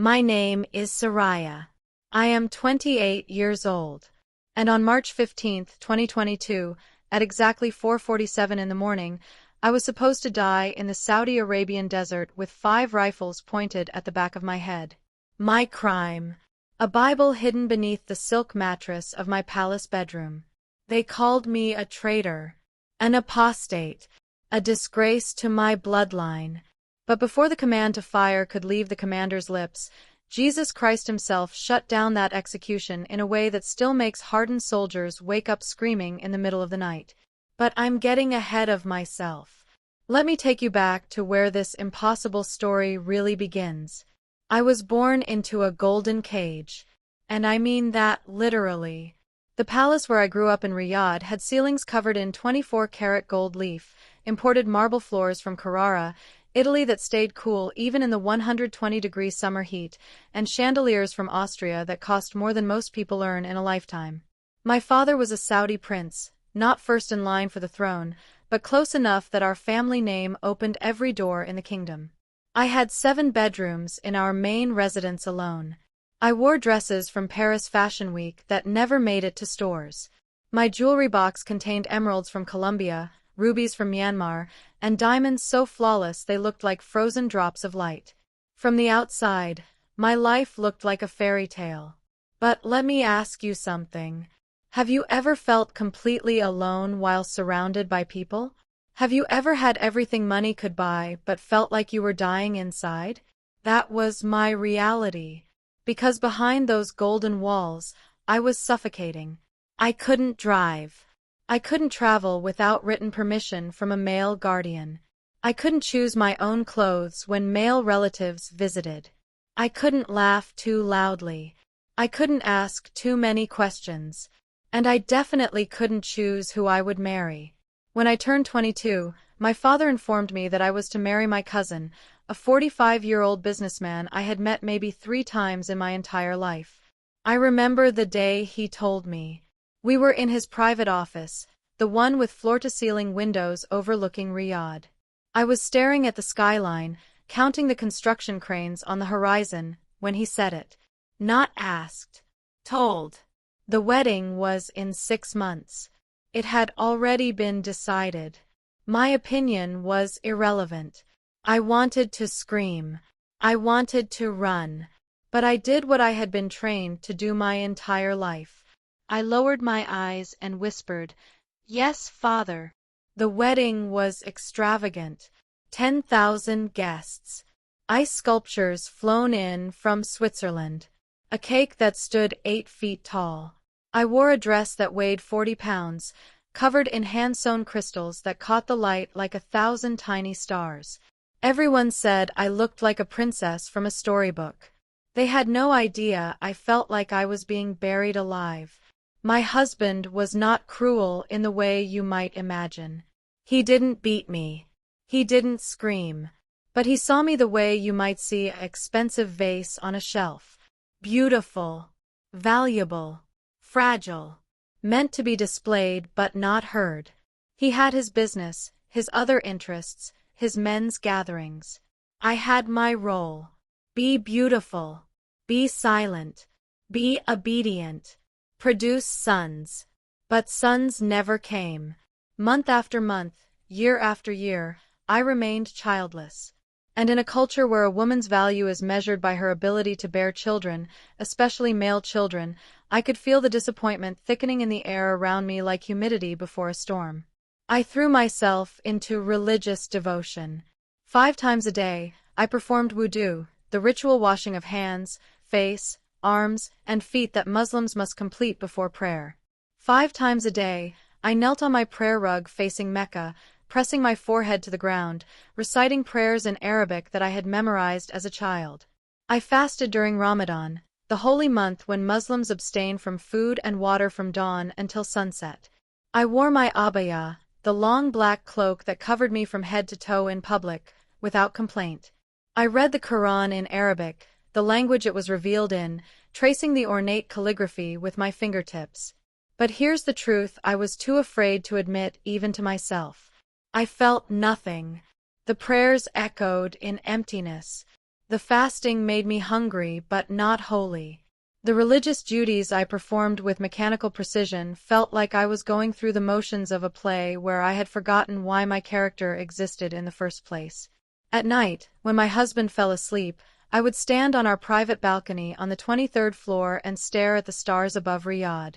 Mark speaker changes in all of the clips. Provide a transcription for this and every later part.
Speaker 1: My name is Soraya. I am 28 years old. And on March 15, 2022, at exactly 4:47 in the morning, I was supposed to die in the Saudi Arabian desert with 5 rifles pointed at the back of my head. My crime: a Bible hidden beneath the silk mattress of my palace bedroom. They called me a traitor, an apostate, a disgrace to my bloodline. But before the command to fire could leave the commander's lips, Jesus Christ himself shut down that execution in a way that still makes hardened soldiers wake up screaming in the middle of the night. But I'm getting ahead of myself. Let me take you back to where this impossible story really begins. I was born into a golden cage. And I mean that literally. The palace where I grew up in Riyadh had ceilings covered in 24-karat gold leaf, imported marble floors from Carrara, Italy that stayed cool even in the 120-degree summer heat, and chandeliers from Austria that cost more than most people earn in a lifetime. My father was a Saudi prince, not first in line for the throne, but close enough that our family name opened every door in the kingdom. I had 7 bedrooms in our main residence alone. I wore dresses from Paris Fashion Week that never made it to stores. My jewelry box contained emeralds from Colombia, rubies from Myanmar, and diamonds so flawless they looked like frozen drops of light. From the outside, my life looked like a fairy tale. But let me ask you something. Have you ever felt completely alone while surrounded by people? Have you ever had everything money could buy but felt like you were dying inside? That was my reality. Because behind those golden walls, I was suffocating. I couldn't drive. I couldn't travel without written permission from a male guardian. I couldn't choose my own clothes when male relatives visited. I couldn't laugh too loudly. I couldn't ask too many questions. And I definitely couldn't choose who I would marry. When I turned 22, my father informed me that I was to marry my cousin, a 45-year-old businessman I had met maybe 3 times in my entire life. I remember the day he told me. We were in his private office, the one with floor-to-ceiling windows overlooking Riyadh. I was staring at the skyline, counting the construction cranes on the horizon, when he said it. Not asked. Told. The wedding was in 6 months. It had already been decided. My opinion was irrelevant. I wanted to scream. I wanted to run. But I did what I had been trained to do my entire life. I lowered my eyes and whispered, "Yes, Father." The wedding was extravagant. 10,000 guests. Ice sculptures flown in from Switzerland. A cake that stood 8 feet tall. I wore a dress that weighed 40 pounds, covered in hand-sewn crystals that caught the light like 1,000 tiny stars. Everyone said I looked like a princess from a storybook. They had no idea I felt like I was being buried alive. My husband was not cruel in the way you might imagine. He didn't beat me. He didn't scream. But he saw me the way you might see an expensive vase on a shelf. Beautiful. Valuable. Fragile. Meant to be displayed but not heard. He had his business, his other interests, his men's gatherings. I had my role. Be beautiful. Be silent. Be obedient. Produce sons. But sons never came. Month after month, year after year, I remained childless. And in a culture where a woman's value is measured by her ability to bear children, especially male children, I could feel the disappointment thickening in the air around me like humidity before a storm. I threw myself into religious devotion. 5 times a day, I performed wudu, the ritual washing of hands, face, arms, and feet that Muslims must complete before prayer. 5 times a day, I knelt on my prayer rug facing Mecca, pressing my forehead to the ground, reciting prayers in Arabic that I had memorized as a child. I fasted during Ramadan, the holy month when Muslims abstain from food and water from dawn until sunset. I wore my abaya, the long black cloak that covered me from head to toe in public, without complaint. I read the Quran in Arabic, the language it was revealed in, tracing the ornate calligraphy with my fingertips. But here's the truth I was too afraid to admit even to myself. I felt nothing. The prayers echoed in emptiness. The fasting made me hungry but not holy. The religious duties I performed with mechanical precision felt like I was going through the motions of a play where I had forgotten why my character existed in the first place. At night, when my husband fell asleep, I would stand on our private balcony on the 23rd floor and stare at the stars above Riyadh.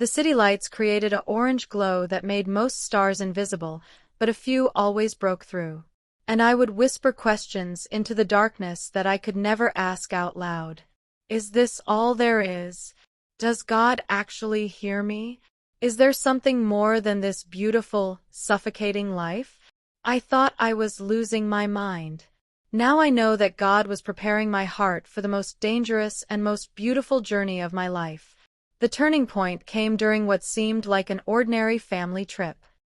Speaker 1: The city lights created an orange glow that made most stars invisible, but a few always broke through. And I would whisper questions into the darkness that I could never ask out loud. Is this all there is? Does God actually hear me? Is there something more than this beautiful, suffocating life? I thought I was losing my mind. Now I know that God was preparing my heart for the most dangerous and most beautiful journey of my life. The turning point came during what seemed like an ordinary family trip.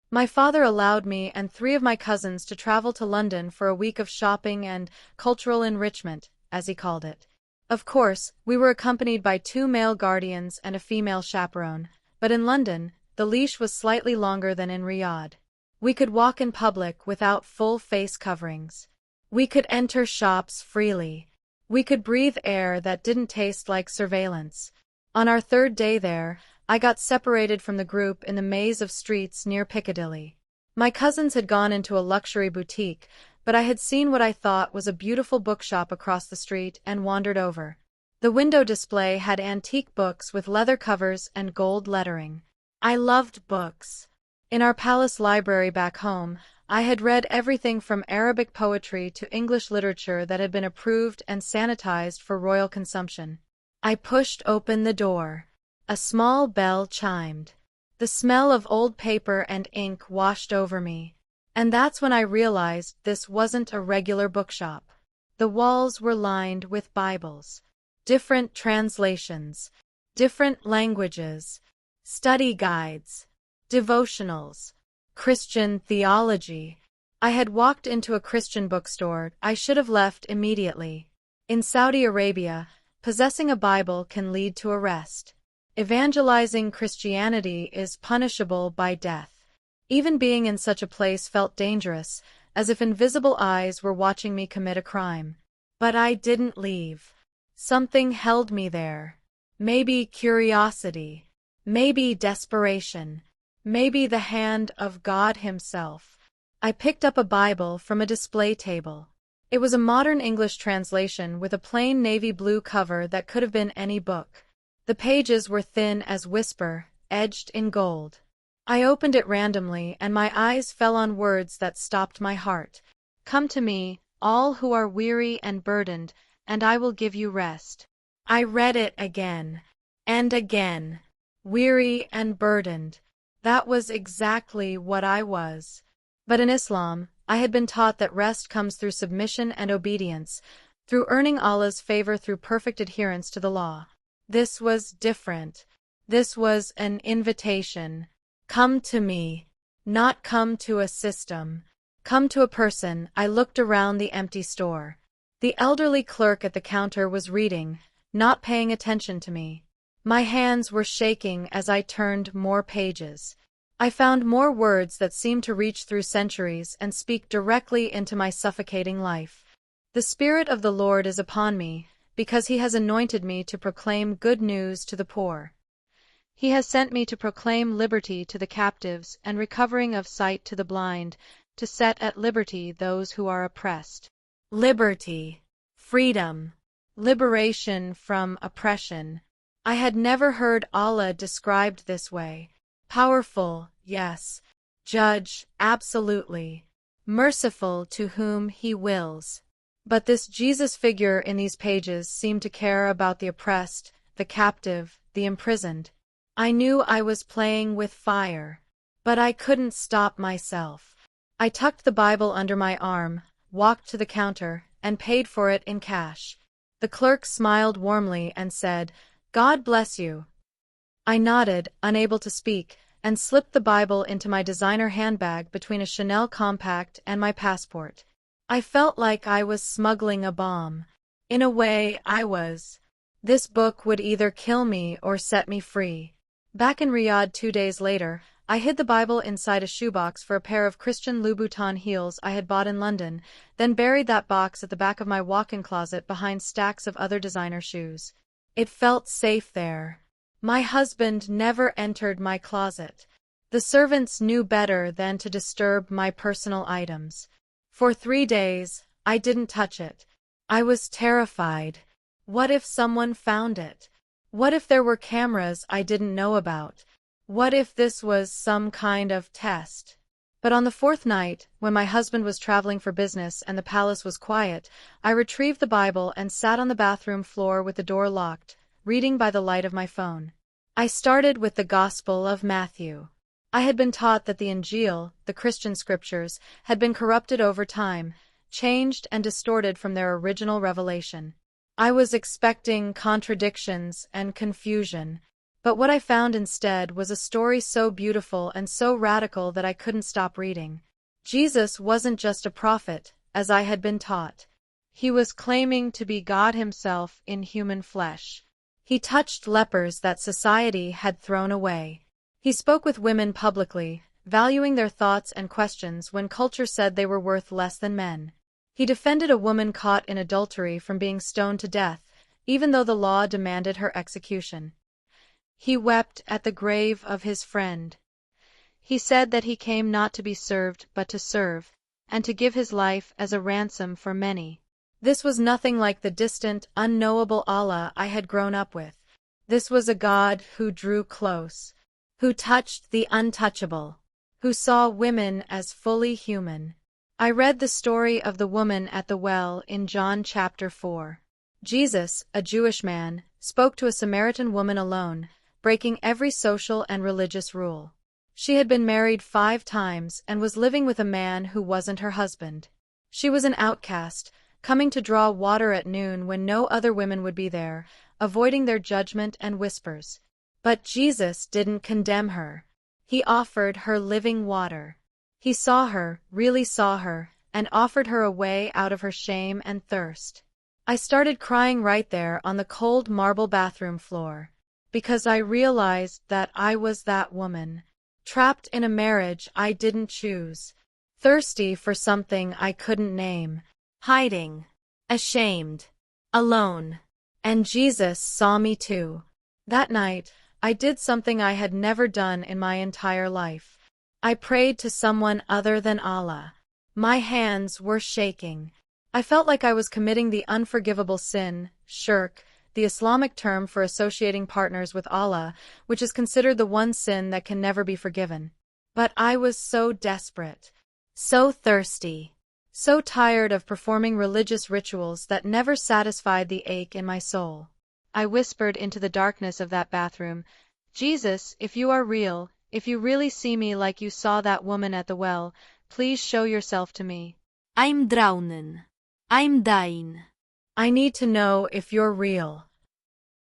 Speaker 1: My father allowed me and 3 of my cousins to travel to London for a week of shopping and cultural enrichment, as he called it. Of course, we were accompanied by 2 male guardians and a female chaperone, but in London, the leash was slightly longer than in Riyadh. We could walk in public without full face coverings. We could enter shops freely. We could breathe air that didn't taste like surveillance. On our 3rd day there, I got separated from the group in the maze of streets near Piccadilly. My cousins had gone into a luxury boutique, but I had seen what I thought was a beautiful bookshop across the street and wandered over. The window display had antique books with leather covers and gold lettering. I loved books. In our palace library back home, I had read everything from Arabic poetry to English literature that had been approved and sanitized for royal consumption. I pushed open the door. A small bell chimed. The smell of old paper and ink washed over me. And that's when I realized this wasn't a regular bookshop. The walls were lined with Bibles. Different translations. Different languages. Study guides. Devotionals. Christian theology. I had walked into a Christian bookstore I should have left immediately. In Saudi Arabia, possessing a Bible can lead to arrest. Evangelizing Christianity is punishable by death. Even being in such a place felt dangerous, as if invisible eyes were watching me commit a crime. But I didn't leave. Something held me there. Maybe curiosity. Maybe desperation. Maybe the hand of God Himself. I picked up a Bible from a display table. It was a modern English translation with a plain navy blue cover that could have been any book. The pages were thin as whisper, edged in gold. I opened it randomly and my eyes fell on words that stopped my heart. Come to me, all who are weary and burdened, and I will give you rest. I read it again. And again. Weary and burdened. That was exactly what I was. But in Islam, I had been taught that rest comes through submission and obedience, through earning Allah's favor through perfect adherence to the law. This was different. This was an invitation. Come to me. Not come to a system. Come to a person. I looked around the empty store. The elderly clerk at the counter was reading, not paying attention to me. My hands were shaking as I turned more pages. I found more words that seemed to reach through centuries and speak directly into my suffocating life. The Spirit of the Lord is upon me, because He has anointed me to proclaim good news to the poor. He has sent me to proclaim liberty to the captives and recovering of sight to the blind, to set at liberty those who are oppressed. Liberty. Freedom. Liberation from oppression. I had never heard Allah described this way. Powerful, yes. Judge, absolutely. Merciful to whom He wills. But this Jesus figure in these pages seemed to care about the oppressed, the captive, the imprisoned. I knew I was playing with fire. But I couldn't stop myself. I tucked the Bible under my arm, walked to the counter, and paid for it in cash. The clerk smiled warmly and said, "God bless you." I nodded, unable to speak, and slipped the Bible into my designer handbag between a Chanel compact and my passport. I felt like I was smuggling a bomb. In a way, I was. This book would either kill me or set me free. Back in Riyadh 2 days later, I hid the Bible inside a shoebox for a pair of Christian Louboutin heels I had bought in London, then buried that box at the back of my walk-in closet behind stacks of other designer shoes. It felt safe there. My husband never entered my closet. The servants knew better than to disturb my personal items. For 3 days, I didn't touch it. I was terrified. What if someone found it? What if there were cameras I didn't know about? What if this was some kind of test? But on the 4th night, when my husband was traveling for business and the palace was quiet, I retrieved the Bible and sat on the bathroom floor with the door locked, reading by the light of my phone. I started with the Gospel of Matthew. I had been taught that the Injil, the Christian scriptures, had been corrupted over time, changed and distorted from their original revelation. I was expecting contradictions and confusion, but what I found instead was a story so beautiful and so radical that I couldn't stop reading. Jesus wasn't just a prophet, as I had been taught. He was claiming to be God himself in human flesh. He touched lepers that society had thrown away. He spoke with women publicly, valuing their thoughts and questions when culture said they were worth less than men. He defended a woman caught in adultery from being stoned to death, even though the law demanded her execution. He wept at the grave of his friend. He said that he came not to be served but to serve, and to give his life as a ransom for many. This was nothing like the distant, unknowable Allah I had grown up with. This was a God who drew close, who touched the untouchable, who saw women as fully human. I read the story of the woman at the well in John chapter 4. Jesus, a Jewish man, spoke to a Samaritan woman alone, breaking every social and religious rule. She had been married 5 times and was living with a man who wasn't her husband. She was an outcast, coming to draw water at noon when no other women would be there, avoiding their judgment and whispers. But Jesus didn't condemn her. He offered her living water. He saw her, really saw her, and offered her a way out of her shame and thirst. I started crying right there on the cold marble bathroom floor, because I realized that I was that woman, trapped in a marriage I didn't choose, thirsty for something I couldn't name, hiding, ashamed, alone. And Jesus saw me too. That night, I did something I had never done in my entire life. I prayed to someone other than Allah. My hands were shaking. I felt like I was committing the unforgivable sin, shirk, the Islamic term for associating partners with Allah, which is considered the one sin that can never be forgiven. But I was so desperate, so thirsty, so tired of performing religious rituals that never satisfied the ache in my soul. I whispered into the darkness of that bathroom, Jesus, if you are real, if you really see me like you saw that woman at the well, please show yourself to me.
Speaker 2: I'm drowning. I'm dying.
Speaker 1: I need to know if you're real.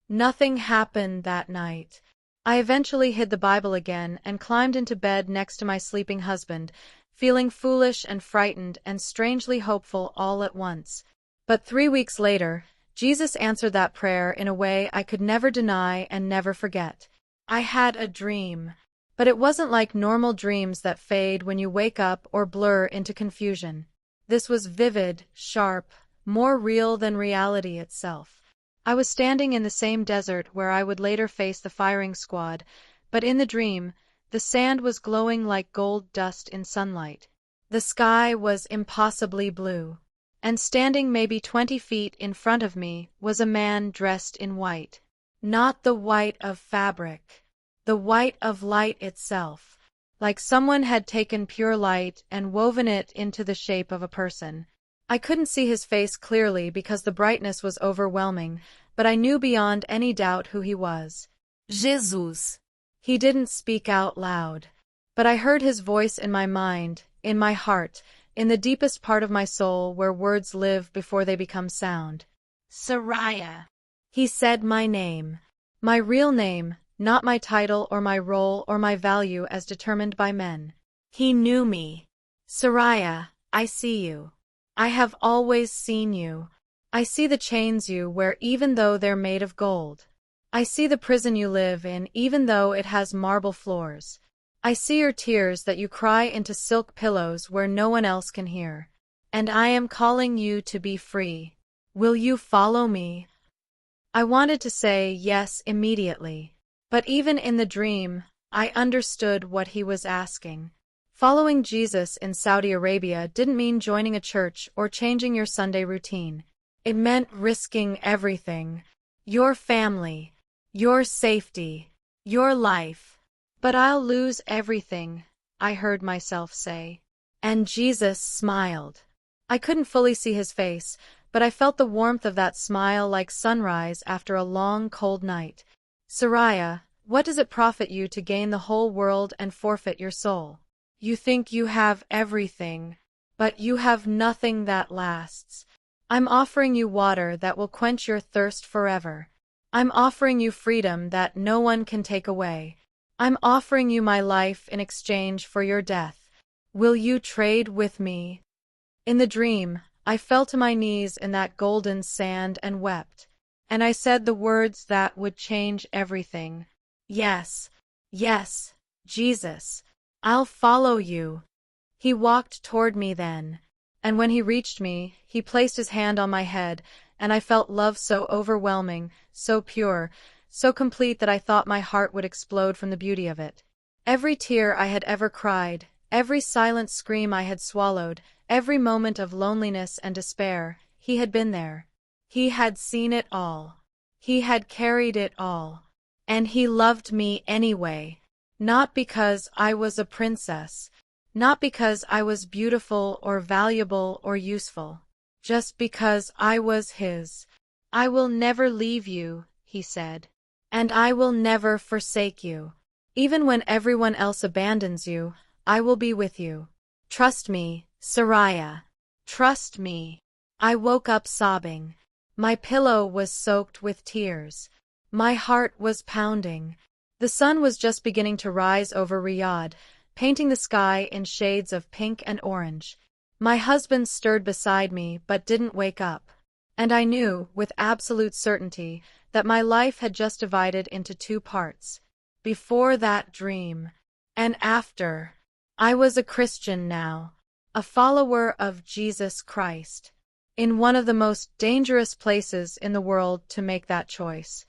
Speaker 1: Nothing happened that night. I eventually hid the Bible again and climbed into bed next to my sleeping husband, feeling foolish and frightened and strangely hopeful all at once. But 3 weeks later, Jesus answered that prayer in a way I could never deny and never forget. I had a dream, but it wasn't like normal dreams that fade when you wake up or blur into confusion. This was vivid, sharp, more real than reality itself. I was standing in the same desert where I would later face the firing squad, but in the dream, the sand was glowing like gold dust in sunlight. The sky was impossibly blue. And standing maybe 20 feet in front of me was a man dressed in white. Not the white of fabric, the white of light itself, like someone had taken pure light and woven it into the shape of a person. I couldn't see his face clearly because the brightness was overwhelming, but I knew beyond any doubt who he was.
Speaker 2: Jesus.
Speaker 1: He didn't speak out loud, but I heard his voice in my mind, in my heart, in the deepest part of my soul where words live before they become sound.
Speaker 2: Saraya.
Speaker 1: He said my name. My real name, not my title or my role or my value as determined by men. He knew me. Saraya, I see you. I have always seen you. I see the chains you wear even though they're made of gold. I see the prison you live in even though it has marble floors. I see your tears that you cry into silk pillows where no one else can hear. And I am calling you to be free. Will you follow me? I wanted to say yes immediately. But even in the dream, I understood what he was asking. Following Jesus in Saudi Arabia didn't mean joining a church or changing your Sunday routine. It meant risking everything. Your family, your safety, your life. But I'll lose everything, I heard myself say. And Jesus smiled. I couldn't fully see his face, but I felt the warmth of that smile like sunrise after a long, cold night. Saraya, what does it profit you to gain the whole world and forfeit your soul? You think you have everything, but you have nothing that lasts. I'm offering you water that will quench your thirst forever. I'm offering you freedom that no one can take away. I'm offering you my life in exchange for your death. Will you trade with me? In the dream, I fell to my knees in that golden sand and wept. And I said the words that would change everything. Yes, yes, Jesus, I'll follow you. He walked toward me then, and when he reached me, he placed his hand on my head, and I felt love so overwhelming, so pure, so complete that I thought my heart would explode from the beauty of it. Every tear I had ever cried, every silent scream I had swallowed, every moment of loneliness and despair, he had been there. He had seen it all. He had carried it all. And he loved me anyway. Not because I was a princess. Not because I was beautiful or valuable or useful. Just because I was his. I will never leave you, he said. And I will never forsake you. Even when everyone else abandons you, I will be with you. Trust me, Saraya. Trust me. I woke up sobbing. My pillow was soaked with tears. My heart was pounding. The sun was just beginning to rise over Riyadh, painting the sky in shades of pink and orange. My husband stirred beside me but didn't wake up. And I knew, with absolute certainty, that my life had just divided into two parts. Before that dream, and after. I was a Christian now, a follower of Jesus Christ, in one of the most dangerous places in the world to make that choice.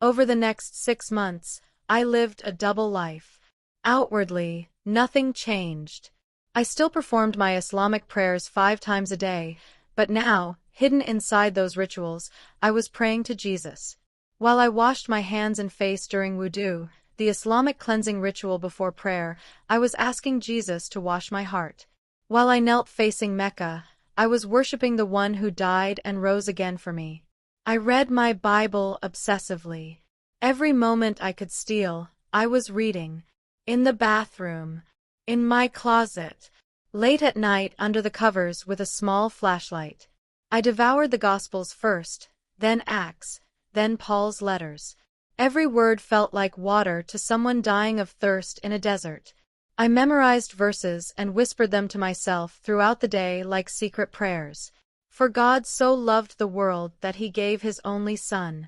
Speaker 1: Over the next 6 months, I lived a double life. Outwardly, nothing changed. I still performed my Islamic prayers 5 times a day, but now, hidden inside those rituals, I was praying to Jesus. While I washed my hands and face during wudu, the Islamic cleansing ritual before prayer, I was asking Jesus to wash my heart. While I knelt facing Mecca, I was worshipping the one who died and rose again for me. I read my Bible obsessively. Every moment I could steal, I was reading. In the bathroom. In my closet. Late at night under the covers with a small flashlight. I devoured the Gospels first, then Acts, then Paul's letters. Every word felt like water to someone dying of thirst in a desert. I memorized verses and whispered them to myself throughout the day like secret prayers. For God so loved the world that he gave his only Son.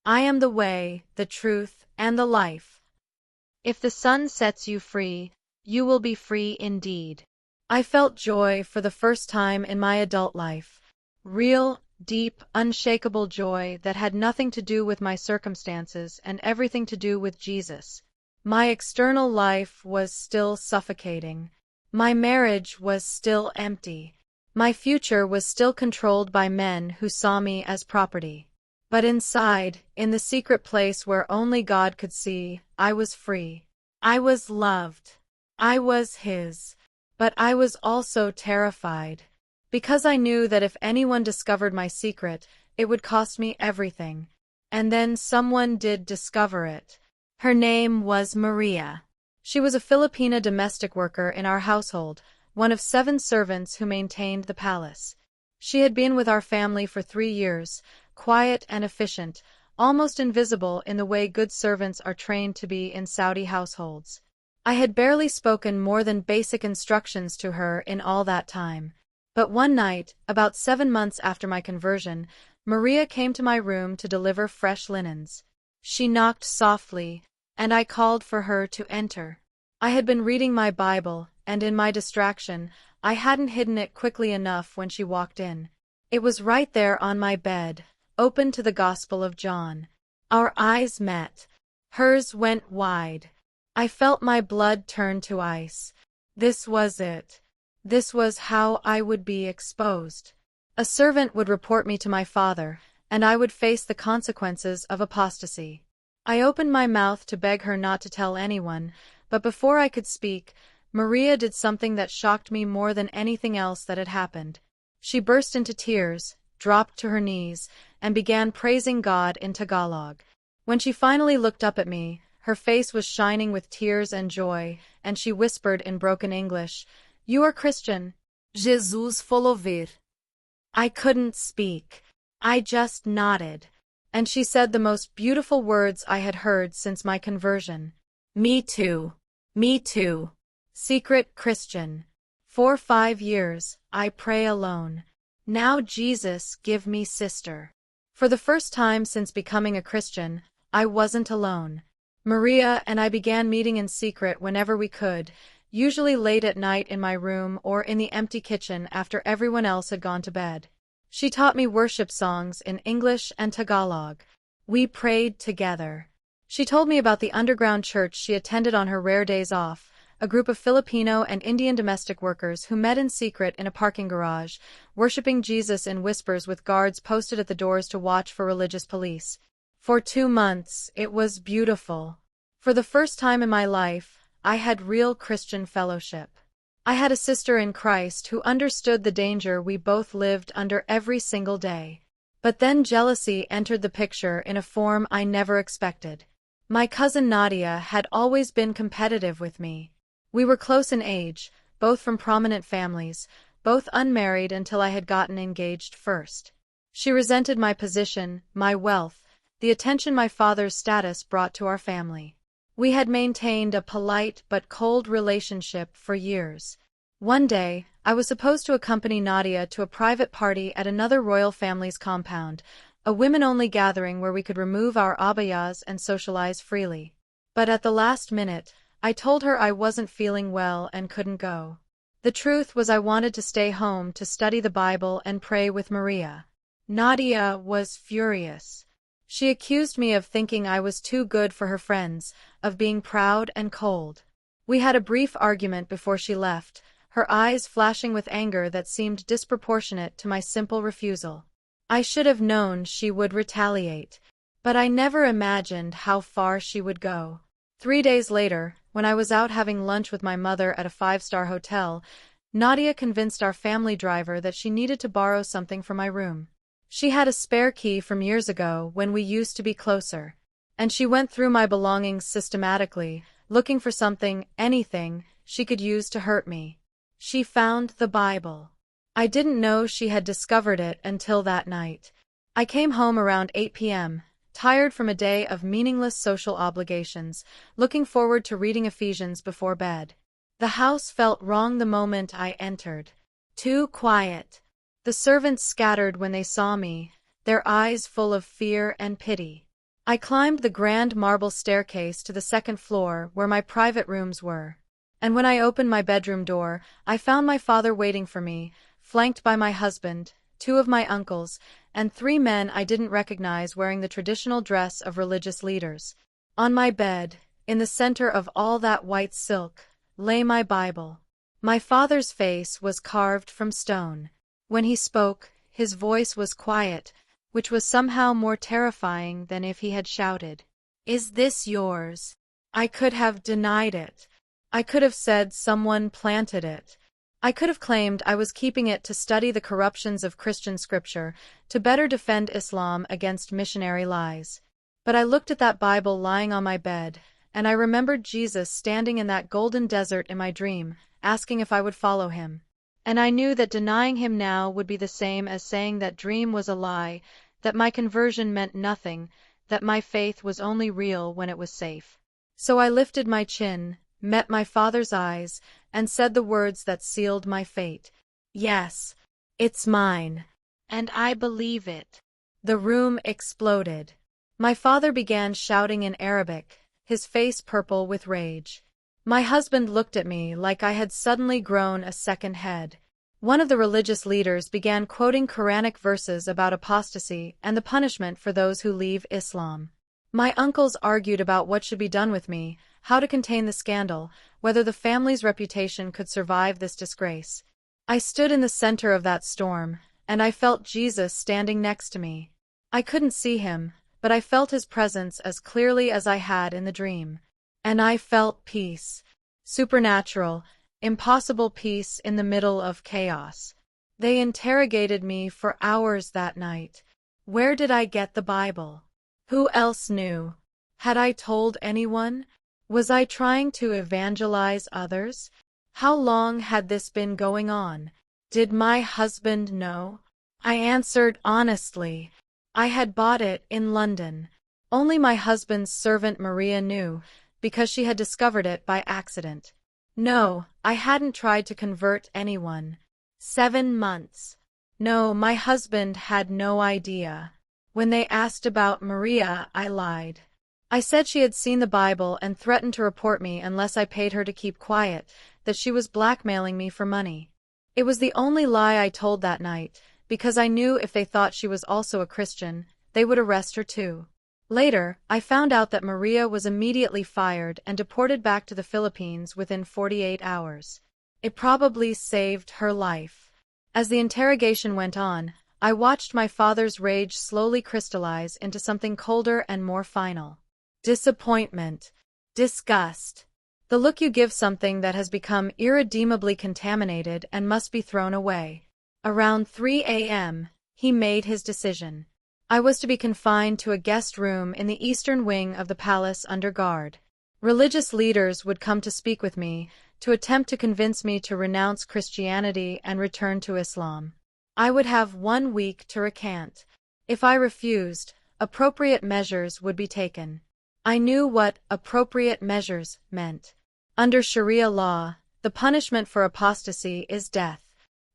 Speaker 1: I am the way, the truth, and the life. If the Son sets you free, you will be free indeed. I felt joy for the first time in my adult life. Real, deep, unshakable joy that had nothing to do with my circumstances and everything to do with Jesus. My external life was still suffocating. My marriage was still empty. My future was still controlled by men who saw me as property. But inside, in the secret place where only God could see, I was free. I was loved. I was his. But I was also terrified. Because I knew that if anyone discovered my secret, it would cost me everything. And then someone did discover it. Her name was Maria. She was a Filipina domestic worker in our household, one of 7 servants who maintained the palace. She had been with our family for 3 years, quiet and efficient, almost invisible in the way good servants are trained to be in Saudi households. I had barely spoken more than basic instructions to her in all that time. But one night, about 7 months after my conversion, Maria came to my room to deliver fresh linens. She knocked softly, and I called for her to enter. I had been reading my Bible, and in my distraction, I hadn't hidden it quickly enough when she walked in. It was right there on my bed, open to the Gospel of John. Our eyes met. Hers went wide. I felt my blood turn to ice. This was it. This was how I would be exposed. A servant would report me to my father, and I would face the consequences of apostasy. I opened my mouth to beg her not to tell anyone, but before I could speak, Maria did something that shocked me more than anything else that had happened. She burst into tears, dropped to her knees, and began praising God in Tagalog. When she finally looked up at me, her face was shining with tears and joy, and she whispered in broken English, "You are Christian."
Speaker 2: Jesus falou ver.
Speaker 1: I couldn't speak. I just nodded. And she said the most beautiful words I had heard since my conversion. Me too. Me too. Secret Christian. For 5 years, I pray alone. Now Jesus give me sister. For the first time since becoming a Christian, I wasn't alone. Maria and I began meeting in secret whenever we could, usually late at night in my room or in the empty kitchen after everyone else had gone to bed. She taught me worship songs in English and Tagalog. We prayed together. She told me about the underground church she attended on her rare days off, a group of Filipino and Indian domestic workers who met in secret in a parking garage, worshiping Jesus in whispers with guards posted at the doors to watch for religious police. For 2 months, it was beautiful. For the first time in my life, I had real Christian fellowship. I had a sister in Christ who understood the danger we both lived under every single day. But then jealousy entered the picture in a form I never expected. My cousin Nadia had always been competitive with me. We were close in age, both from prominent families, both unmarried until I had gotten engaged first. She resented my position, my wealth, the attention my father's status brought to our family. We had maintained a polite but cold relationship for years. One day, I was supposed to accompany Nadia to a private party at another royal family's compound, a women-only gathering where we could remove our abayas and socialize freely. But at the last minute, I told her I wasn't feeling well and couldn't go. The truth was I wanted to stay home to study the Bible and pray with Maria. Nadia was furious. She accused me of thinking I was too good for her friends, of being proud and cold. We had a brief argument before she left, her eyes flashing with anger that seemed disproportionate to my simple refusal. I should have known she would retaliate, but I never imagined how far she would go. 3 days later, when I was out having lunch with my mother at a 5-star hotel, Nadia convinced our family driver that she needed to borrow something from my room. She had a spare key from years ago when we used to be closer, and she went through my belongings systematically, looking for something, anything, she could use to hurt me. She found the Bible. I didn't know she had discovered it until that night. I came home around 8 p.m., tired from a day of meaningless social obligations, looking forward to reading Ephesians before bed. The house felt wrong the moment I entered. Too quiet. The servants scattered when they saw me, their eyes full of fear and pity. I climbed the grand marble staircase to the 2nd floor where my private rooms were. And when I opened my bedroom door, I found my father waiting for me, flanked by my husband, 2 of my uncles, and 3 men I didn't recognize wearing the traditional dress of religious leaders. On my bed, in the center of all that white silk, lay my Bible. My father's face was carved from stone. When he spoke, his voice was quiet, which was somehow more terrifying than if he had shouted, "Is this yours?" I could have denied it. I could have said someone planted it. I could have claimed I was keeping it to study the corruptions of Christian scripture, to better defend Islam against missionary lies. But I looked at that Bible lying on my bed, and I remembered Jesus standing in that golden desert in my dream, asking if I would follow him. And I knew that denying him now would be the same as saying that dream was a lie, that my conversion meant nothing, that my faith was only real when it was safe. So I lifted my chin, met my father's eyes, and said the words that sealed my fate. Yes, it's mine. And I believe it. The room exploded. My father began shouting in Arabic, his face purple with rage. My husband looked at me like I had suddenly grown a second head. One of the religious leaders began quoting Quranic verses about apostasy and the punishment for those who leave Islam. My uncles argued about what should be done with me, how to contain the scandal, whether the family's reputation could survive this disgrace. I stood in the center of that storm, and I felt Jesus standing next to me. I couldn't see him, but I felt his presence as clearly as I had in the dream. And I felt peace. Supernatural, impossible peace in the middle of chaos. They interrogated me for hours that night. Where did I get the Bible? Who else knew? Had I told anyone? Was I trying to evangelize others? How long had this been going on? Did my husband know? I answered honestly. I had bought it in London. Only my husband's servant Maria knew, because she had discovered it by accident. No, I hadn't tried to convert anyone. 7 months. No, my husband had no idea. When they asked about Maria, I lied. I said she had seen the Bible and threatened to report me unless I paid her to keep quiet, that she was blackmailing me for money. It was the only lie I told that night, because I knew if they thought she was also a Christian, they would arrest her too. Later, I found out that Maria was immediately fired and deported back to the Philippines within 48 hours. It probably saved her life. As the interrogation went on, I watched my father's rage slowly crystallize into something colder and more final. Disappointment. Disgust. The look you give something that has become irredeemably contaminated and must be thrown away. Around 3 a.m., he made his decision. I was to be confined to a guest room in the eastern wing of the palace under guard. Religious leaders would come to speak with me, to attempt to convince me to renounce Christianity and return to Islam. I would have 1 week to recant. If I refused, appropriate measures would be taken. I knew what appropriate measures meant. Under Sharia law, the punishment for apostasy is death.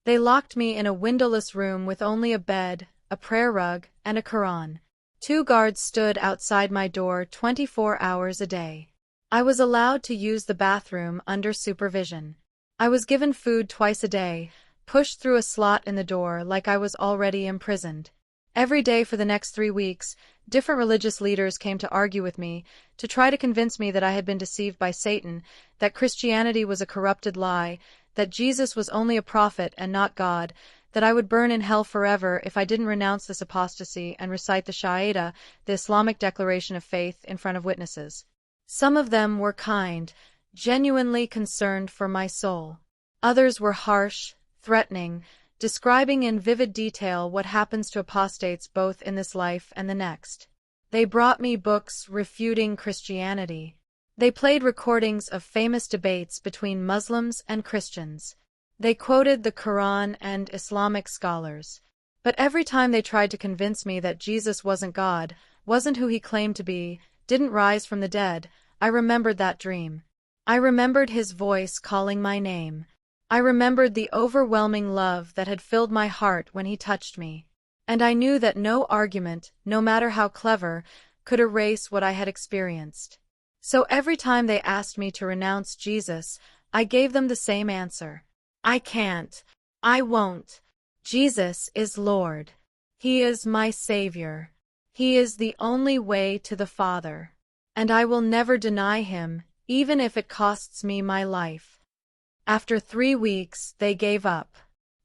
Speaker 1: They locked me in a windowless room with only a bed, a prayer rug, and a Quran. 2 guards stood outside my door 24 hours a day. I was allowed to use the bathroom under supervision. I was given food twice a day, pushed through a slot in the door like I was already imprisoned. Every day for the next 3 weeks, different religious leaders came to argue with me, to try to convince me that I had been deceived by Satan, that Christianity was a corrupted lie, that Jesus was only a prophet and not God, that I would burn in hell forever if I didn't renounce this apostasy and recite the Shahada, the Islamic declaration of faith, in front of witnesses. Some of them were kind, genuinely concerned for my soul. Others were harsh, threatening, describing in vivid detail what happens to apostates both in this life and the next. They brought me books refuting Christianity. They played recordings of famous debates between Muslims and Christians. They quoted the Quran and Islamic scholars. But every time they tried to convince me that Jesus wasn't God, wasn't who he claimed to be, didn't rise from the dead, I remembered that dream. I remembered his voice calling my name. I remembered the overwhelming love that had filled my heart when he touched me. And I knew that no argument, no matter how clever, could erase what I had experienced. So every time they asked me to renounce Jesus, I gave them the same answer. I can't. I won't. Jesus is Lord. He is my Savior. He is the only way to the Father. And I will never deny him, even if it costs me my life. After 3 weeks, they gave up.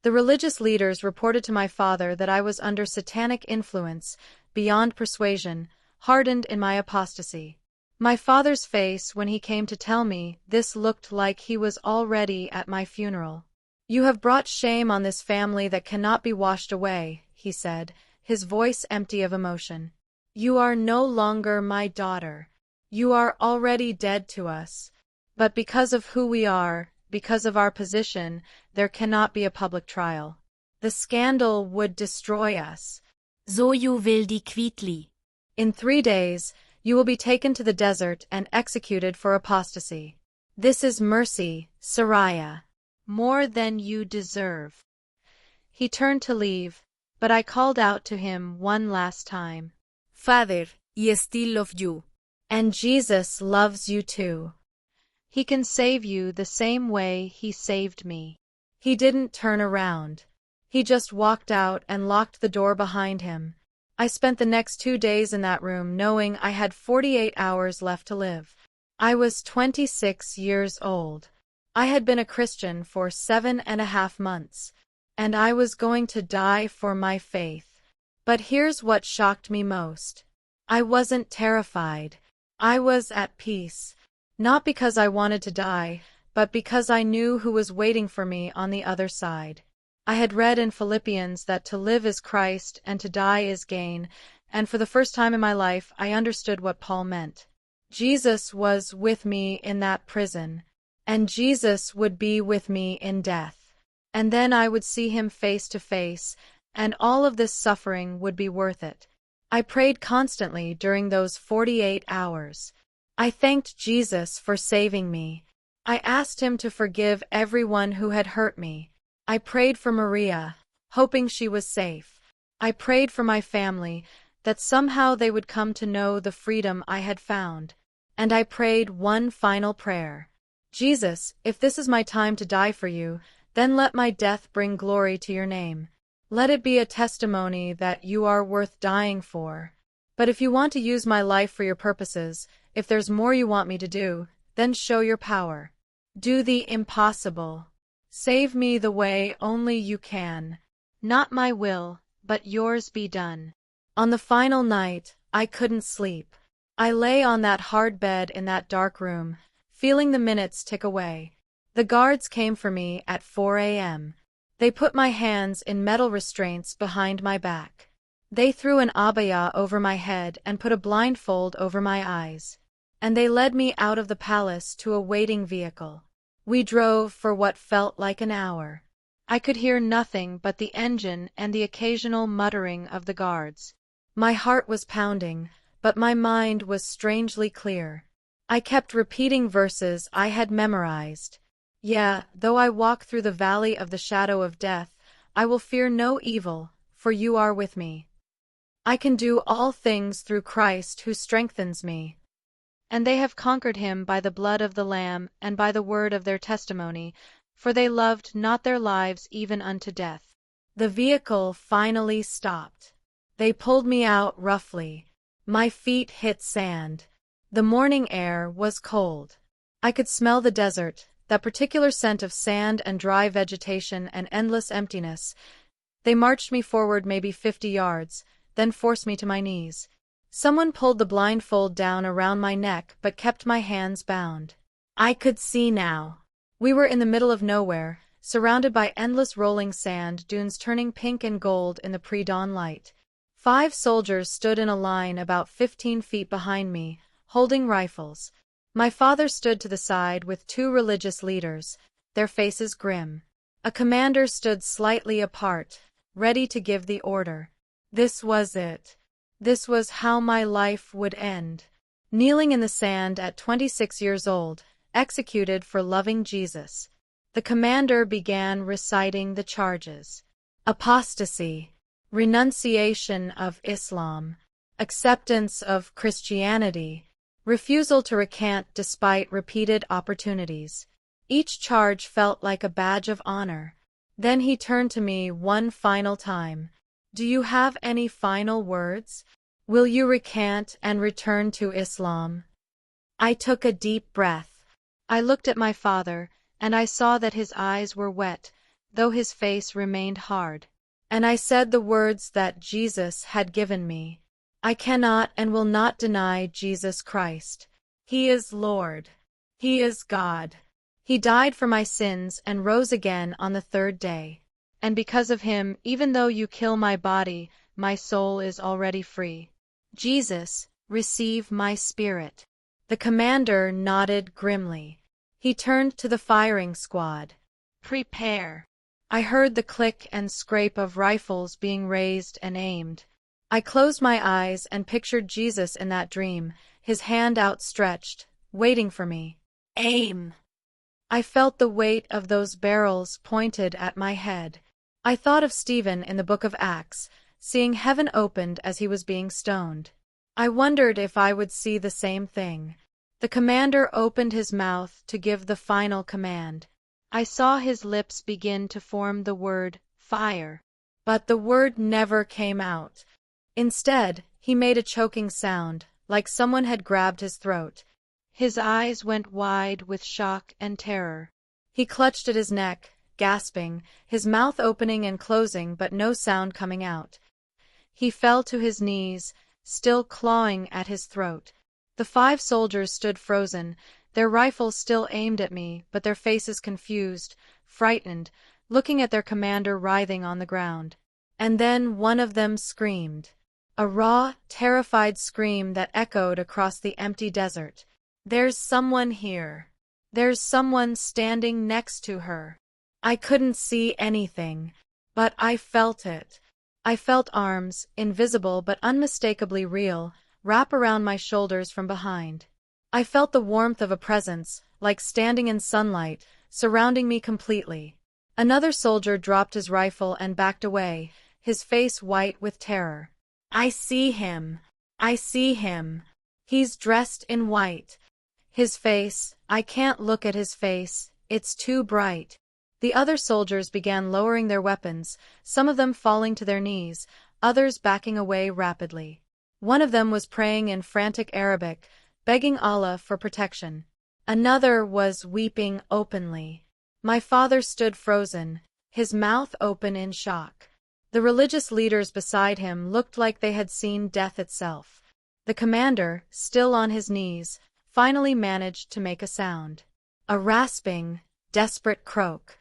Speaker 1: The religious leaders reported to my father that I was under satanic influence, beyond persuasion, hardened in my apostasy. My father's face when he came to tell me this looked like he was already at my funeral. "You have brought shame on this family that cannot be washed away," he said, his voice empty of emotion. "You are no longer my daughter. You are already dead to us. But because of who we are, because of our position, there cannot be a public trial. The scandal would destroy us.
Speaker 2: So you will die quickly.
Speaker 1: In 3 days, you will be taken to the desert and executed for apostasy. This is mercy, Saraya. More than you deserve." He turned to leave, but I called out to him one last time.
Speaker 2: "Father, I still love you.
Speaker 1: And Jesus loves you too. He can save you the same way He saved me. He didn't turn around. He just walked out and locked the door behind him. I spent the next 2 days in that room knowing I had 48 hours left to live. I was 26 years old. I had been a Christian for 7.5 months, and I was going to die for my faith. But here's what shocked me most. I wasn't terrified. I was at peace. Not because I wanted to die, but because I knew who was waiting for me on the other side. I had read in Philippians that to live is Christ and to die is gain, and for the first time in my life I understood what Paul meant. Jesus was with me in that prison, and Jesus would be with me in death. And then I would see Him face to face, and all of this suffering would be worth it. I prayed constantly during those 48 hours. I thanked Jesus for saving me. I asked Him to forgive everyone who had hurt me. I prayed for Maria, hoping she was safe. I prayed for my family, that somehow they would come to know the freedom I had found. And I prayed one final prayer. Jesus, if this is my time to die for you, then let my death bring glory to your name. Let it be a testimony that you are worth dying for. But if you want to use my life for your purposes, if there's more you want me to do, then show your power. Do the impossible. Save me the way only you can. Not my will, but yours be done. On the final night, I couldn't sleep. I lay on that hard bed in that dark room, feeling the minutes tick away. The guards came for me at 4 a.m. They put my hands in metal restraints behind my back. They threw an abaya over my head and put a blindfold over my eyes. And they led me out of the palace to a waiting vehicle. We drove for what felt like an hour. I could hear nothing but the engine and the occasional muttering of the guards. My heart was pounding, but my mind was strangely clear. I kept repeating verses I had memorized. Yeah, though I walk through the valley of the shadow of death, I will fear no evil, for you are with me. I can do all things through Christ who strengthens me. And they have conquered him by the blood of the Lamb and by the word of their testimony, for they loved not their lives even unto death. The vehicle finally stopped. They pulled me out roughly. My feet hit sand. The morning air was cold. I could smell the desert, that particular scent of sand and dry vegetation and endless emptiness. They marched me forward maybe 50 yards, then forced me to my knees. Someone pulled the blindfold down around my neck but kept my hands bound. I could see now. We were in the middle of nowhere, surrounded by endless rolling sand dunes turning pink and gold in the pre-dawn light. 5 soldiers stood in a line about 15 feet behind me, holding rifles. My father stood to the side with 2 religious leaders, their faces grim. A commander stood slightly apart, ready to give the order. This was it. This was how my life would end. Kneeling in the sand at 26 years old, executed for loving Jesus. The commander began reciting the charges. Apostasy, renunciation of Islam, acceptance of Christianity, refusal to recant despite repeated opportunities. Each charge felt like a badge of honor. Then he turned to me one final time. Do you have any final words? Will you recant and return to Islam? I took a deep breath. I looked at my father, and I saw that his eyes were wet, though his face remained hard. And I said the words that Jesus had given me. I cannot and will not deny Jesus Christ. He is Lord. He is God. He died for my sins and rose again on the 3rd day. And because of him, even though you kill my body, my soul is already free. Jesus, receive my spirit. The commander nodded grimly. He turned to the firing squad. Prepare. I heard the click and scrape of rifles being raised and aimed. I closed my eyes and pictured Jesus in that dream, his hand outstretched, waiting for me. Aim! I felt the weight of those barrels pointed at my head. I thought of Stephen in the book of Acts, seeing heaven opened as he was being stoned. I wondered if I would see the same thing. The commander opened his mouth to give the final command. I saw his lips begin to form the word fire, but the word never came out. Instead, he made a choking sound, like someone had grabbed his throat. His eyes went wide with shock and terror. He clutched at his neck, gasping, his mouth opening and closing but no sound coming out. He fell to his knees, still clawing at his throat. The 5 soldiers stood frozen, their rifles still aimed at me, but their faces confused, frightened, looking at their commander writhing on the ground. And then one of them screamed. A raw, terrified scream that echoed across the empty desert. "There's someone here. There's someone standing next to her." I couldn't see anything, but I felt it. I felt arms, invisible but unmistakably real, wrap around my shoulders from behind. I felt the warmth of a presence, like standing in sunlight, surrounding me completely. Another soldier dropped his rifle and backed away, his face white with terror. "I see him. I see him. He's dressed in white. His face, I can't look at his face, it's too bright." The other soldiers began lowering their weapons, some of them falling to their knees, others backing away rapidly. One of them was praying in frantic Arabic, begging Allah for protection. Another was weeping openly. My father stood frozen, his mouth open in shock. The religious leaders beside him looked like they had seen death itself. The commander, still on his knees, finally managed to make a sound. A rasping, desperate croak.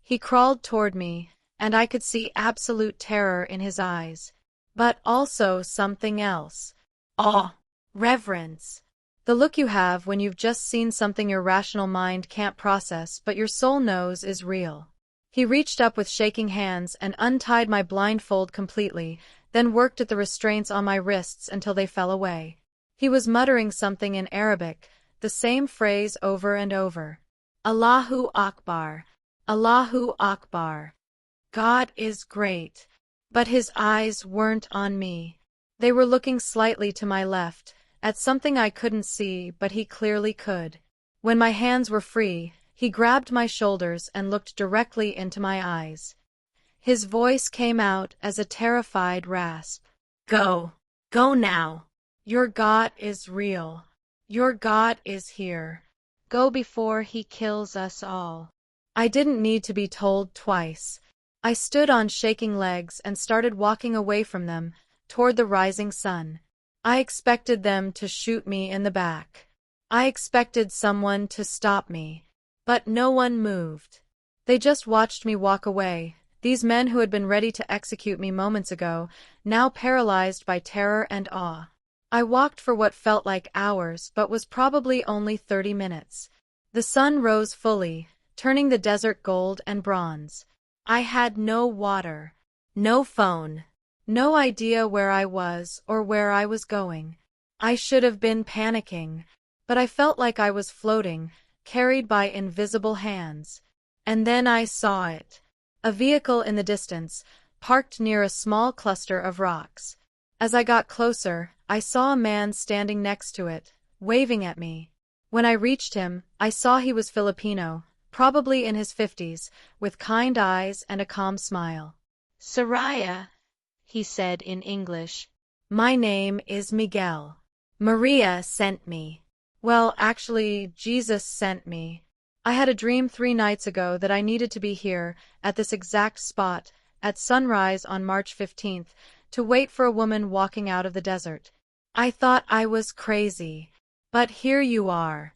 Speaker 1: He crawled toward me, and I could see absolute terror in his eyes. But also something else. Awe. Reverence. The look you have when you've just seen something your rational mind can't process but your soul knows is real. He reached up with shaking hands and untied my blindfold completely, then worked at the restraints on my wrists until they fell away. He was muttering something in Arabic, the same phrase over and over. Allahu Akbar. Allahu Akbar. God is great. But his eyes weren't on me. They were looking slightly to my left, at something I couldn't see but he clearly could. When my hands were free, he grabbed my shoulders and looked directly into my eyes. His voice came out as a terrified rasp. "Go. Go now. Your God is real. Your God is here. Go before he kills us all." I didn't need to be told twice. I stood on shaking legs and started walking away from them, toward the rising sun. I expected them to shoot me in the back. I expected someone to stop me. But no one moved. They just watched me walk away, these men who had been ready to execute me moments ago, now paralyzed by terror and awe. I walked for what felt like hours but was probably only 30 minutes. The sun rose fully, turning the desert gold and bronze. I had no water, no phone, no idea where I was or where I was going. I should have been panicking, but I felt like I was floating, carried by invisible hands. And then I saw it. A vehicle in the distance, parked near a small cluster of rocks. As I got closer, I saw a man standing next to it, waving at me. When I reached him, I saw he was Filipino, probably in his 50s, with kind eyes and a calm smile. "Soraya," he said in English. "My name is Miguel. Maria sent me. Well, actually, Jesus sent me. I had a dream 3 nights ago that I needed to be here, at this exact spot, at sunrise on March 15th, to wait for a woman walking out of the desert. I thought I was crazy. But here you are."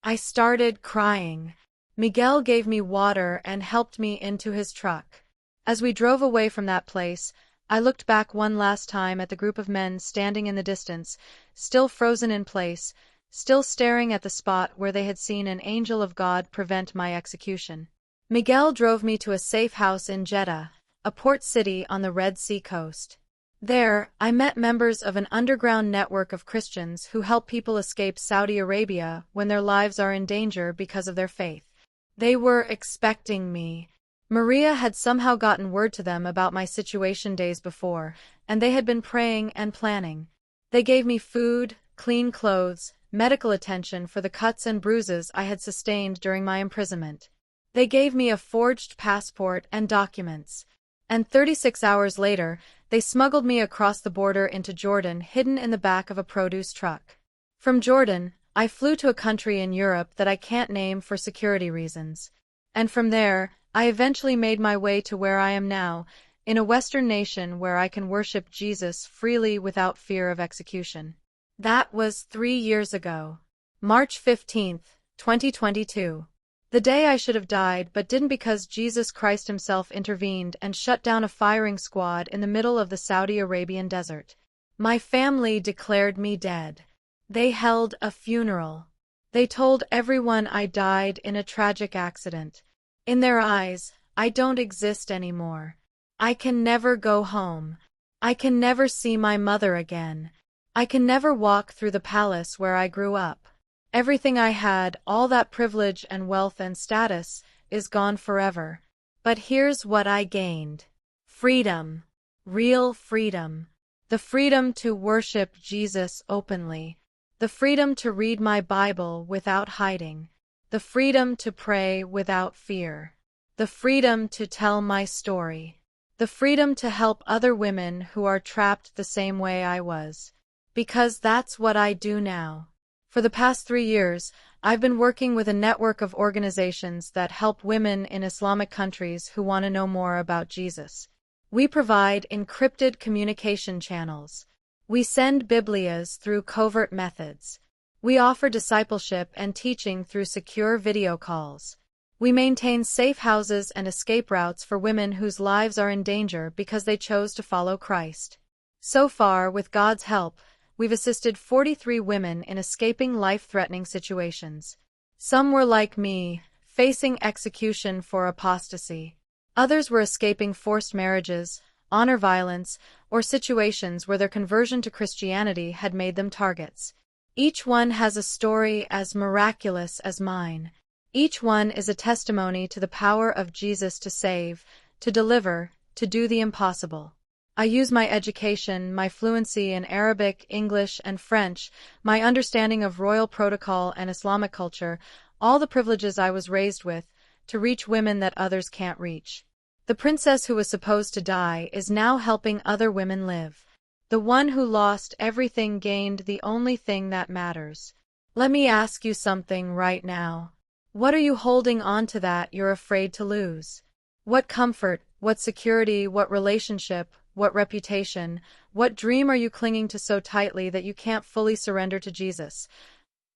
Speaker 1: I started crying. Miguel gave me water and helped me into his truck. As we drove away from that place, I looked back one last time at the group of men standing in the distance, still frozen in place, still staring at the spot where they had seen an angel of God prevent my execution. Miguel drove me to a safe house in Jeddah, a port city on the Red Sea coast. There, I met members of an underground network of Christians who help people escape Saudi Arabia when their lives are in danger because of their faith. They were expecting me. Maria had somehow gotten word to them about my situation days before, and they had been praying and planning. They gave me food, clean clothes, medical attention for the cuts and bruises I had sustained during my imprisonment. They gave me a forged passport and documents. And 36 hours later, they smuggled me across the border into Jordan, hidden in the back of a produce truck. From Jordan, I flew to a country in Europe that I can't name for security reasons. And from there, I eventually made my way to where I am now, in a Western nation where I can worship Jesus freely without fear of execution. That was 3 years ago. March 15th, 2022. The day I should have died but didn't because Jesus Christ himself intervened and shut down a firing squad in the middle of the Saudi Arabian desert. My family declared me dead. They held a funeral. They told everyone I died in a tragic accident. In their eyes, I don't exist anymore. I can never go home. I can never see my mother again. I can never walk through the palace where I grew up. Everything I had, all that privilege and wealth and status, is gone forever. But here's what I gained. Freedom. Real freedom. The freedom to worship Jesus openly. The freedom to read my Bible without hiding. The freedom to pray without fear. The freedom to tell my story. The freedom to help other women who are trapped the same way I was. Because that's what I do now. For the past 3 years, I've been working with a network of organizations that help women in Islamic countries who want to know more about Jesus. We provide encrypted communication channels. We send Biblias through covert methods. We offer discipleship and teaching through secure video calls. We maintain safe houses and escape routes for women whose lives are in danger because they chose to follow Christ. So far, with God's help, we've assisted 43 women in escaping life-threatening situations. Some were like me, facing execution for apostasy. Others were escaping forced marriages, honor violence, or situations where their conversion to Christianity had made them targets. Each one has a story as miraculous as mine. Each one is a testimony to the power of Jesus to save, to deliver, to do the impossible. I use my education, my fluency in Arabic, English, and French, my understanding of royal protocol and Islamic culture, all the privileges I was raised with, to reach women that others can't reach. The princess who was supposed to die is now helping other women live. The one who lost everything gained the only thing that matters. Let me ask you something right now. What are you holding on to that you're afraid to lose? What comfort, what security, what relationship, what reputation, what dream are you clinging to so tightly that you can't fully surrender to Jesus?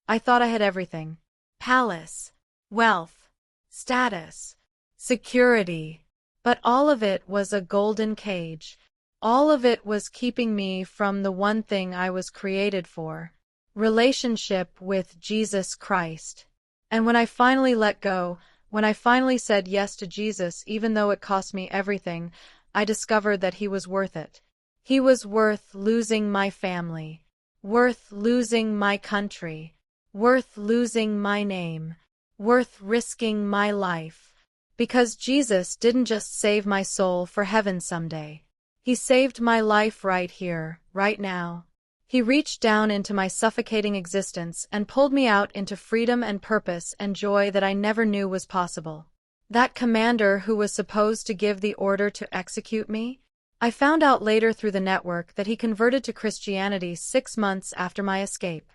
Speaker 1: I thought I had everything. Palace, wealth, status, security. But all of it was a golden cage. All of it was keeping me from the one thing I was created for. Relationship with Jesus Christ. And when I finally let go, when I finally said yes to Jesus even though it cost me everything, I discovered that he was worth it. He was worth losing my family, worth losing my country, worth losing my name, worth risking my life. Because Jesus didn't just save my soul for heaven someday. He saved my life right here, right now. He reached down into my suffocating existence and pulled me out into freedom and purpose and joy that I never knew was possible. That commander who was supposed to give the order to execute me? I found out later through the network that he converted to Christianity 6 months after my escape.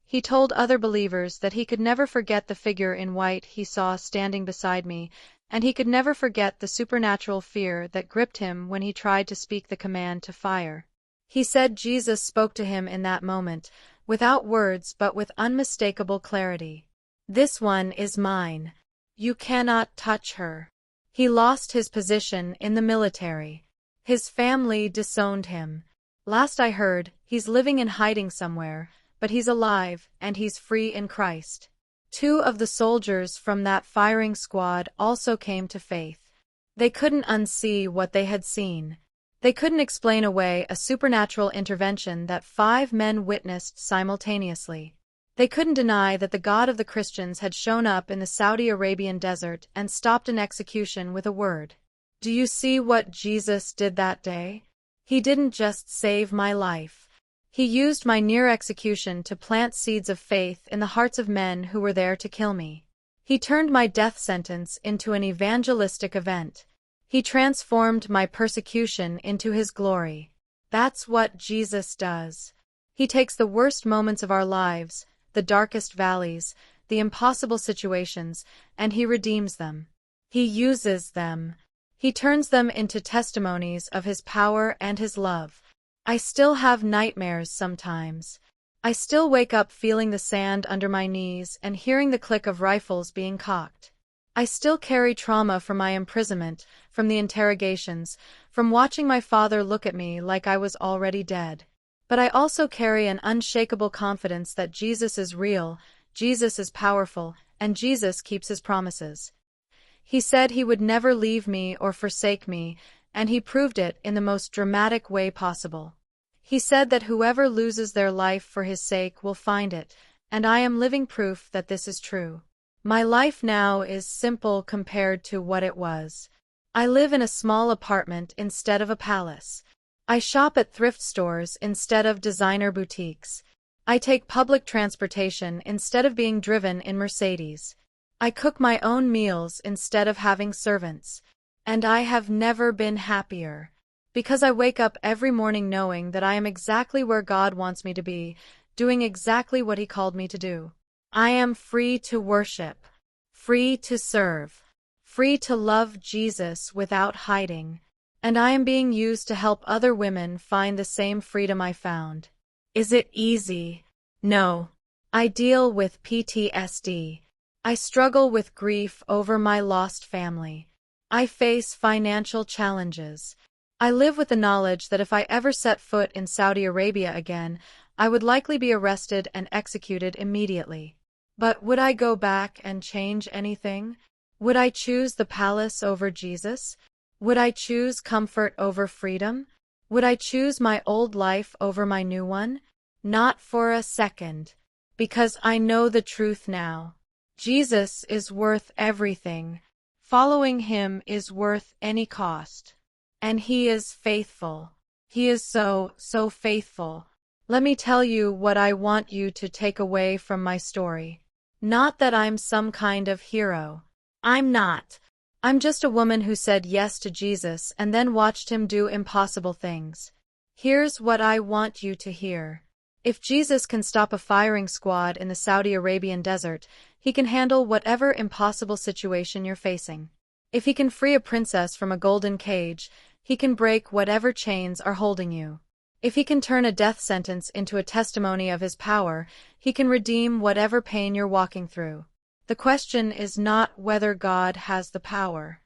Speaker 1: He told other believers that he could never forget the figure in white he saw standing beside me, and he could never forget the supernatural fear that gripped him when he tried to speak the command to fire. He said Jesus spoke to him in that moment, without words but with unmistakable clarity. This one is mine. You cannot touch her. He lost his position in the military. His family disowned him. Last I heard, he's living in hiding somewhere, but he's alive, and he's free in Christ. 2 of the soldiers from that firing squad also came to faith. They couldn't unsee what they had seen. They couldn't explain away a supernatural intervention that 5 men witnessed simultaneously. They couldn't deny that the God of the Christians had shown up in the Saudi Arabian desert and stopped an execution with a word. Do you see what Jesus did that day? He didn't just save my life. He used my near execution to plant seeds of faith in the hearts of men who were there to kill me. He turned my death sentence into an evangelistic event. He transformed my persecution into his glory. That's what Jesus does. He takes the worst moments of our lives, the darkest valleys, the impossible situations, and he redeems them. He uses them. He turns them into testimonies of his power and his love. I still have nightmares sometimes. I still wake up feeling the sand under my knees and hearing the click of rifles being cocked. I still carry trauma from my imprisonment, from the interrogations, from watching my father look at me like I was already dead. But I also carry an unshakable confidence that Jesus is real, Jesus is powerful, and Jesus keeps his promises. He said he would never leave me or forsake me, and he proved it in the most dramatic way possible. He said that whoever loses their life for his sake will find it, and I am living proof that this is true. My life now is simple compared to what it was. I live in a small apartment instead of a palace. I shop at thrift stores instead of designer boutiques. I take public transportation instead of being driven in Mercedes. I cook my own meals instead of having servants. And I have never been happier. Because I wake up every morning knowing that I am exactly where God wants me to be, doing exactly what he called me to do. I am free to worship, free to serve, free to love Jesus without hiding, and I am being used to help other women find the same freedom I found. Is it easy? No. I deal with PTSD. I struggle with grief over my lost family. I face financial challenges. I live with the knowledge that if I ever set foot in Saudi Arabia again, I would likely be arrested and executed immediately. But would I go back and change anything? Would I choose the palace over Jesus? Would I choose comfort over freedom? Would I choose my old life over my new one? Not for a second. Because I know the truth now. Jesus is worth everything. Following him is worth any cost. And he is faithful. He is so faithful. Let me tell you what I want you to take away from my story. Not that I'm some kind of hero. I'm not. I'm just a woman who said yes to Jesus and then watched him do impossible things. Here's what I want you to hear. If Jesus can stop a firing squad in the Saudi Arabian desert, he can handle whatever impossible situation you're facing. If he can free a princess from a golden cage, he can break whatever chains are holding you. If he can turn a death sentence into a testimony of his power, he can redeem whatever pain you're walking through. The question is not whether God has the power.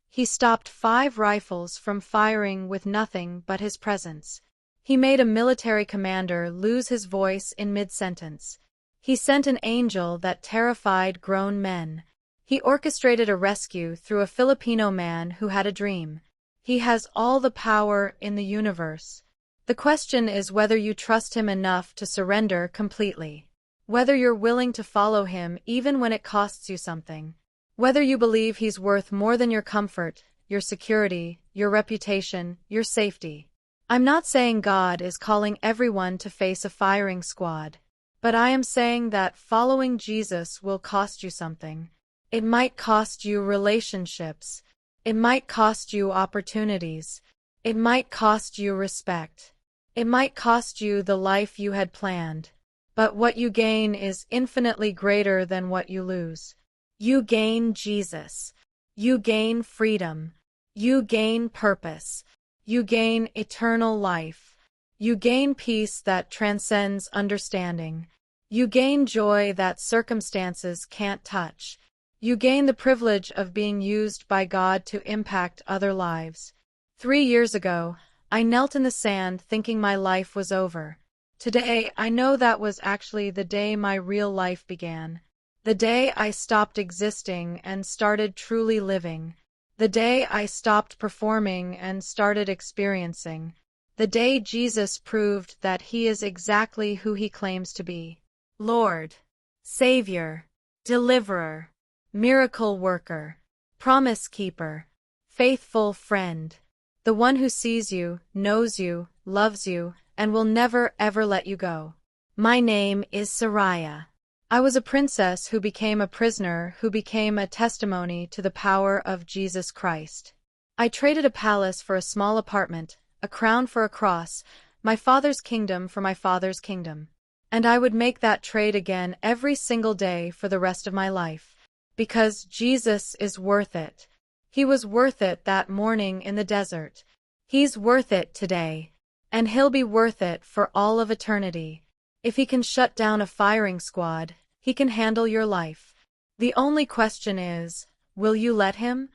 Speaker 1: He stopped 5 rifles from firing with nothing but his presence. He made a military commander lose his voice in mid-sentence. He sent an angel that terrified grown men. He orchestrated a rescue through a Filipino man who had a dream. He has all the power in the universe. The question is whether you trust him enough to surrender completely. Whether you're willing to follow him even when it costs you something. Whether you believe he's worth more than your comfort, your security, your reputation, your safety. I'm not saying God is calling everyone to face a firing squad. But I am saying that following Jesus will cost you something. It might cost you relationships. It might cost you opportunities. It might cost you respect. It might cost you the life you had planned. But what you gain is infinitely greater than what you lose. You gain Jesus. You gain freedom. You gain purpose. You gain eternal life. You gain peace that transcends understanding. You gain joy that circumstances can't touch. You gain the privilege of being used by God to impact other lives. 3 years ago, I knelt in the sand thinking my life was over. Today, I know that was actually the day my real life began. The day I stopped existing and started truly living. The day I stopped performing and started experiencing. The day Jesus proved that he is exactly who he claims to be. Lord, Savior, Deliverer, Miracle Worker, Promise Keeper, Faithful Friend. The one who sees you, knows you, loves you, and will never ever let you go. My name is Saraya. I was a princess who became a prisoner, who became a testimony to the power of Jesus Christ. I traded a palace for a small apartment, a crown for a cross, my father's kingdom for my father's kingdom. And I would make that trade again every single day for the rest of my life. Because Jesus is worth it. He was worth it that morning in the desert. He's worth it today. And he'll be worth it for all of eternity. If he can shut down a firing squad, he can handle your life. The only question is, will you let him?